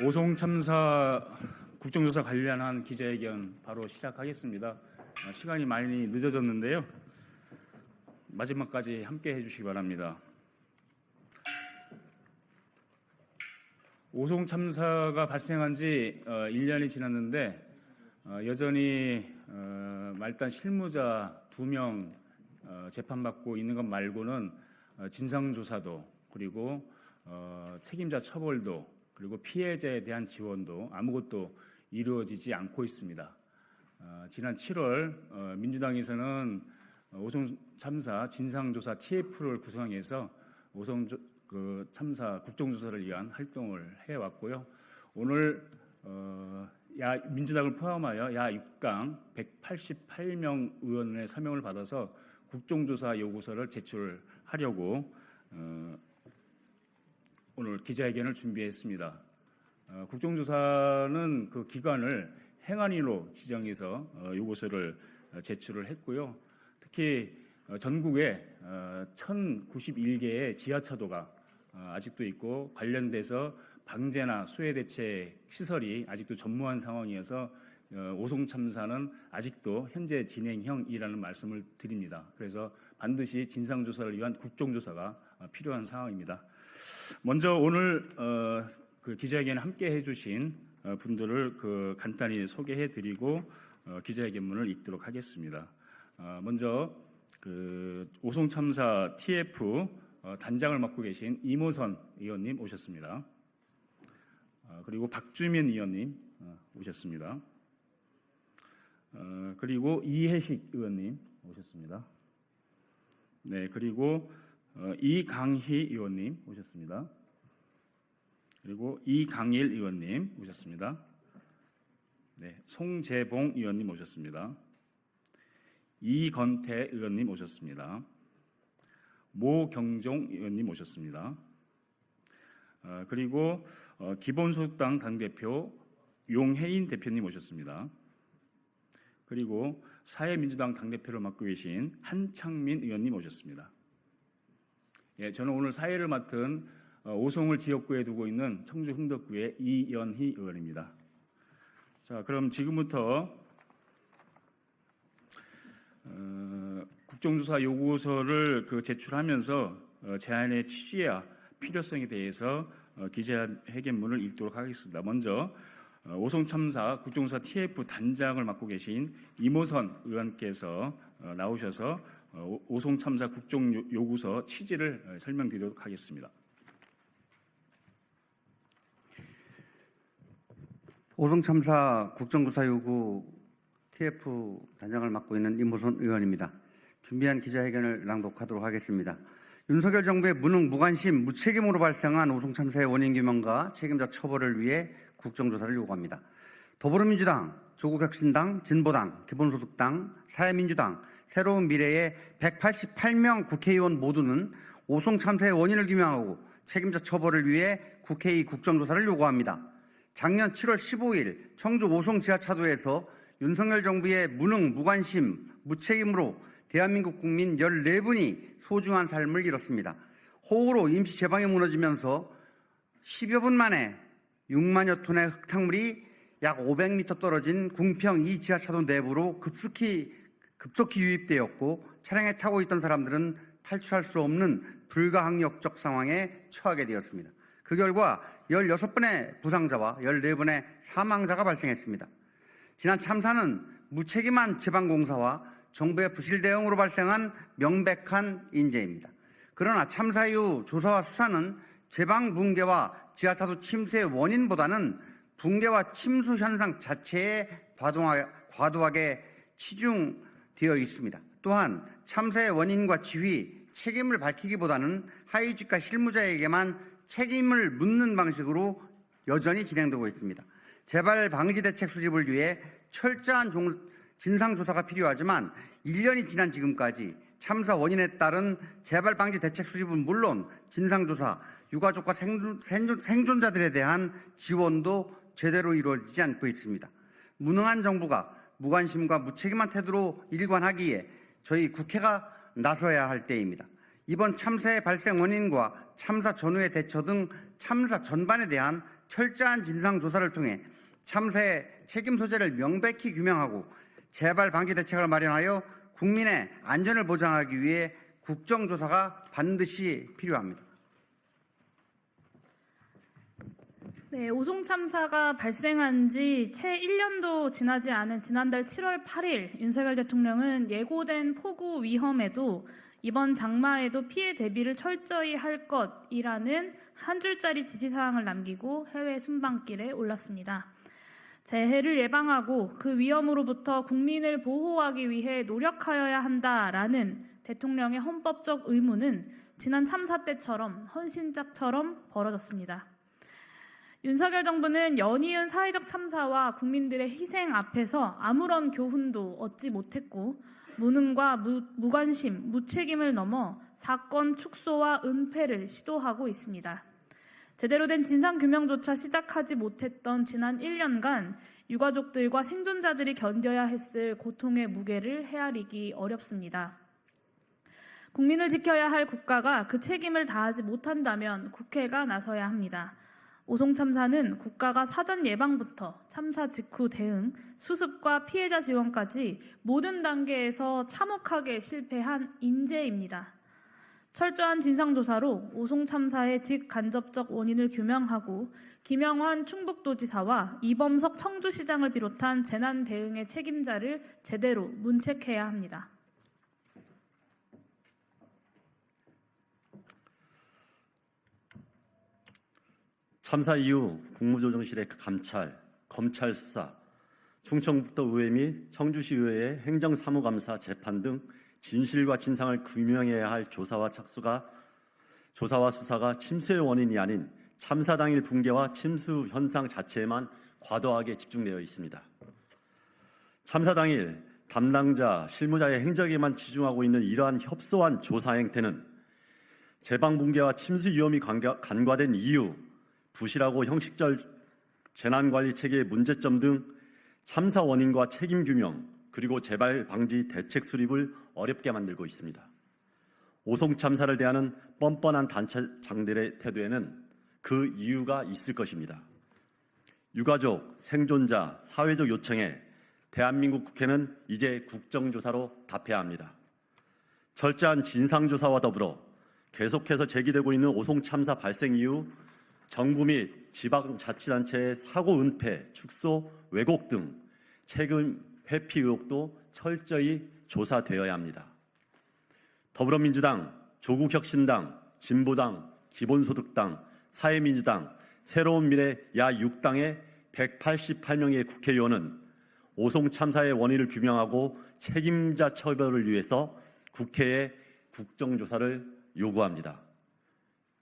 오송 참사 국정조사 관련한 기자회견 바로 시작하겠습니다. 시간이 많이 늦어졌는데요. 마지막까지 함께 해주시기 바랍니다. 오송 참사가 발생한 지 1년이 지났는데 여전히 말단 실무자 2명 재판받고 있는 것 말고는 진상조사도 그리고 책임자 처벌도 그리고 피해자에 대한 지원도 아무것도 이루어지지 않고 있습니다. 지난 7월 민주당에서는 오송 참사 진상조사 TF를 구성해서 오송 참사 국정조사를 위한 활동을 해왔고요. 오늘 민주당을 포함하여 야 6강 188명 의원의 서명을 받아서 국정조사 요구서를 제출하려고 오늘 기자회견을 준비했습니다. 국정조사는 그 기관을 행안위로 지정해서 요구서를 제출을 했고요. 특히 전국에 1091개의 지하차도가 아직도 있고 관련돼서 방제나 수해 대책 시설이 아직도 전무한 상황이어서 오송 참사는 아직도 현재 진행형이라는 말씀을 드립니다. 그래서 반드시 진상조사를 위한 국정조사가 필요한 상황입니다. 먼저 오늘 그 기자회견에 함께 해주신 분들을 간단히 소개해드리고 기자회견문을 읽도록 하겠습니다. 먼저 오송 참사 TF 단장을 맡고 계신 이모선 의원님 오셨습니다. 그리고 박주민 의원님 오셨습니다. 그리고 이혜식 의원님 오셨습니다. 네, 그리고 이강희 의원님 오셨습니다. 그리고 이강일 의원님 오셨습니다. 네, 송재봉 의원님 오셨습니다. 이건태 의원님 오셨습니다. 모경종 의원님 오셨습니다. 그리고 기본소득당 당대표 용혜인 대표님 오셨습니다. 그리고 사회민주당 당대표를 맡고 계신 한창민 의원님 오셨습니다. 예, 저는 오늘 사회를 맡은 오송을 지역구에 두고 있는 청주 흥덕구의 이연희 의원입니다. 자, 그럼 지금부터 국정조사 요구서를 제출하면서 제안의 취지와 필요성에 대해서 기자회견문을 읽도록 하겠습니다. 먼저 오송 참사 국정조사 TF 단장을 맡고 계신 이모선 의원께서 나오셔서 오송 참사 국정 요구서 취지를 설명드리도록 하겠습니다. 오송 참사 국정조사 요구 TF 단장을 맡고 있는 이모선 의원입니다. 준비한 기자회견을 낭독하도록 하겠습니다. 윤석열 정부의 무능, 무관심, 무책임으로 발생한 오송 참사의 원인 규명과 책임자 처벌을 위해 국정조사를 요구합니다. 더불어민주당, 조국혁신당, 진보당, 기본소득당, 사회민주당, 새로운 미래의 188명 국회의원 모두는 오송 참사의 원인을 규명하고 책임자 처벌을 위해 국회의 국정조사를 요구합니다. 작년 7월 15일 청주 오송 지하차도에서 윤석열 정부의 무능, 무관심, 무책임으로 대한민국 국민 14분이 소중한 삶을 잃었습니다. 호우로 임시 제방이 무너지면서 10여 분 만에 6만여 톤의 흙탕물이 약 500m 떨어진 궁평 2 지하차도 내부로 급속히 유입되었고 차량에 타고 있던 사람들은 탈출할 수 없는 불가항력적 상황에 처하게 되었습니다. 그 결과 16분의 부상자와 14분의 사망자가 발생했습니다. 지난 참사는 무책임한 제방공사와 정부의 부실 대응으로 발생한 명백한 인재입니다. 그러나 참사 이후 조사와 수사는 제방 붕괴와 지하차도 침수의 원인보다는 붕괴와 침수 현상 자체에 과도하게 치중되어 있습니다. 또한 참사의 원인과 지휘, 책임을 밝히기보다는 하위직과 실무자에게만 책임을 묻는 방식으로 여전히 진행되고 있습니다. 재발 방지 대책 수립을 위해 철저한 진상조사가 필요하지만 1년이 지난 지금까지 참사 원인에 따른 재발 방지 대책 수립은 물론 진상조사, 유가족과 생존자들에 대한 지원도 제대로 이루어지지 않고 있습니다. 무능한 정부가 무관심과 무책임한 태도로 일관하기에 저희 국회가 나서야 할 때입니다. 이번 참사의 발생 원인과 참사 전후의 대처 등 참사 전반에 대한 철저한 진상 조사를 통해 참사의 책임 소재를 명백히 규명하고 재발 방지 대책을 마련하여 국민의 안전을 보장하기 위해 국정조사가 반드시 필요합니다. 네, 오송 참사가 발생한 지 채 1년도 지나지 않은 지난달 7월 8일 윤석열 대통령은 예고된 폭우 위험에도 이번 장마에도 피해 대비를 철저히 할 것이라는 한 줄짜리 지시사항을 남기고 해외 순방길에 올랐습니다. 재해를 예방하고 그 위험으로부터 국민을 보호하기 위해 노력하여야 한다라는 대통령의 헌법적 의무는 지난 참사 때처럼 헌신짝처럼 벌어졌습니다. 윤석열 정부는 연이은 사회적 참사와 국민들의 희생 앞에서 아무런 교훈도 얻지 못했고 무능과 무관심, 무책임을 넘어 사건 축소와 은폐를 시도하고 있습니다. 제대로 된 진상규명조차 시작하지 못했던 지난 1년간 유가족들과 생존자들이 견뎌야 했을 고통의 무게를 헤아리기 어렵습니다. 국민을 지켜야 할 국가가 그 책임을 다하지 못한다면 국회가 나서야 합니다. 오송 참사는 국가가 사전 예방부터 참사 직후 대응, 수습과 피해자 지원까지 모든 단계에서 참혹하게 실패한 인재입니다. 철저한 진상조사로 오송 참사의 직간접적 원인을 규명하고 김영환 충북도지사와 이범석 청주시장을 비롯한 재난 대응의 책임자를 제대로 문책해야 합니다. 참사 이후 국무조정실의 감찰, 검찰 수사, 충청북도의회 및 청주시의회의 행정사무감사 재판 등 진실과 진상을 규명해야 할 조사와 수사가 침수의 원인이 아닌 참사 당일 붕괴와 침수 현상 자체에만 과도하게 집중되어 있습니다. 참사 당일 담당자, 실무자의 행적에만 치중하고 있는 이러한 협소한 조사 행태는 재방 붕괴와 침수 위험이 간과된 이유, 부실하고 형식적 재난관리 체계의 문제점 등 참사 원인과 책임 규명, 그리고 재발 방지 대책 수립을 어렵게 만들고 있습니다. 오송 참사를 대하는 뻔뻔한 단체장들의 태도에는 그 이유가 있을 것입니다. 유가족, 생존자, 사회적 요청에 대한민국 국회는 이제 국정조사로 답해야 합니다. 철저한 진상조사와 더불어 계속해서 제기되고 있는 오송 참사 발생 이후 정부 및 지방자치단체의 사고 은폐, 축소, 왜곡 등 책임 회피 의혹도 철저히 조사되어야 합니다. 더불어민주당, 조국혁신당, 진보당, 기본소득당, 사회민주당, 새로운 미래 야 6당의 188명의 국회의원은 오송 참사의 원인을 규명하고 책임자 처벌을 위해서 국회에 국정조사를 요구합니다.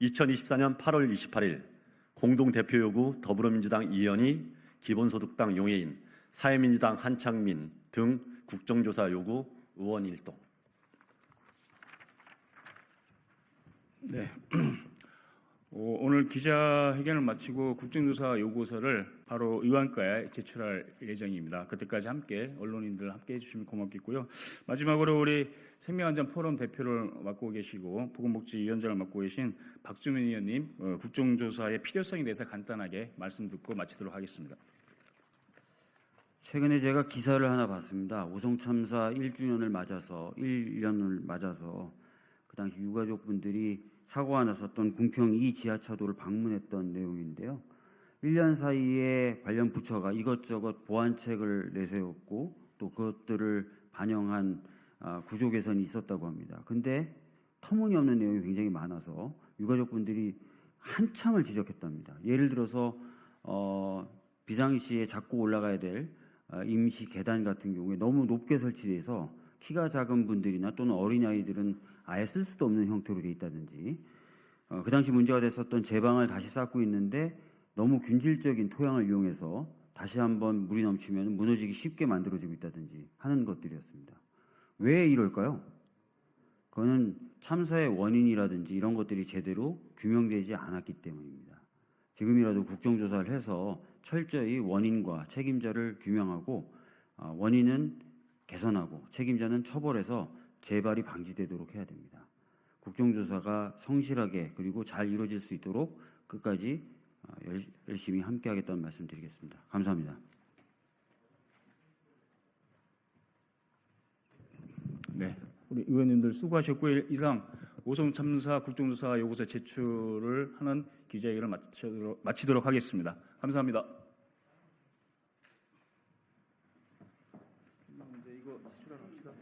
2024년 8월 28일 공동대표 요구 더불어민주당 이현희, 기본소득당 용해인, 사회민주당 한창민 등 국정조사 요구 의원 일동. 네. 오늘 기자회견을 마치고 국정조사 요구서를 바로 의원과에 제출할 예정입니다. 그때까지 함께 언론인들 함께 해주시면 고맙겠고요. 마지막으로 우리 생명안전포럼 대표를 맡고 계시고 보건복지위원장을 맡고 계신 박주민 의원님 국정조사의 필요성에 대해서 간단하게 말씀 듣고 마치도록 하겠습니다. 최근에 제가 기사를 하나 봤습니다. 오송 참사 1주년을 맞아서 1년을 맞아서 그 당시 유가족분들이 사고가 났었던 궁평 2 지하차도를 방문했던 내용인데요. 1년 사이에 관련 부처가 이것저것 보완책을 내세웠고 또 그것들을 반영한 구조 개선이 있었다고 합니다. 근데 터무니없는 내용이 굉장히 많아서 유가족분들이 한참을 지적했답니다. 예를 들어서 비상시에 잡고 올라가야 될 임시 계단 같은 경우에 너무 높게 설치돼서 키가 작은 분들이나 또는 어린아이들은 아예 쓸 수도 없는 형태로 돼 있다든지 그 당시 문제가 됐었던 제방을 다시 쌓고 있는데 너무 균질적인 토양을 이용해서 다시 한번 물이 넘치면 무너지기 쉽게 만들어지고 있다든지 하는 것들이었습니다. 왜 이럴까요? 그거는 참사의 원인이라든지 이런 것들이 제대로 규명되지 않았기 때문입니다. 지금이라도 국정조사를 해서 철저히 원인과 책임자를 규명하고 원인은 개선하고 책임자는 처벌해서 재발이 방지되도록 해야 됩니다. 국정조사가 성실하게 그리고 잘 이루어질 수 있도록 끝까지 열심히 함께하겠다는 말씀드리겠습니다. 감사합니다. 네, 우리 의원님들 수고하셨고요. 이상 오송 참사 국정조사 요구서 제출을 하는 기자회견을 마치도록 하겠습니다. 감사합니다. 이거 제출하러 합시다.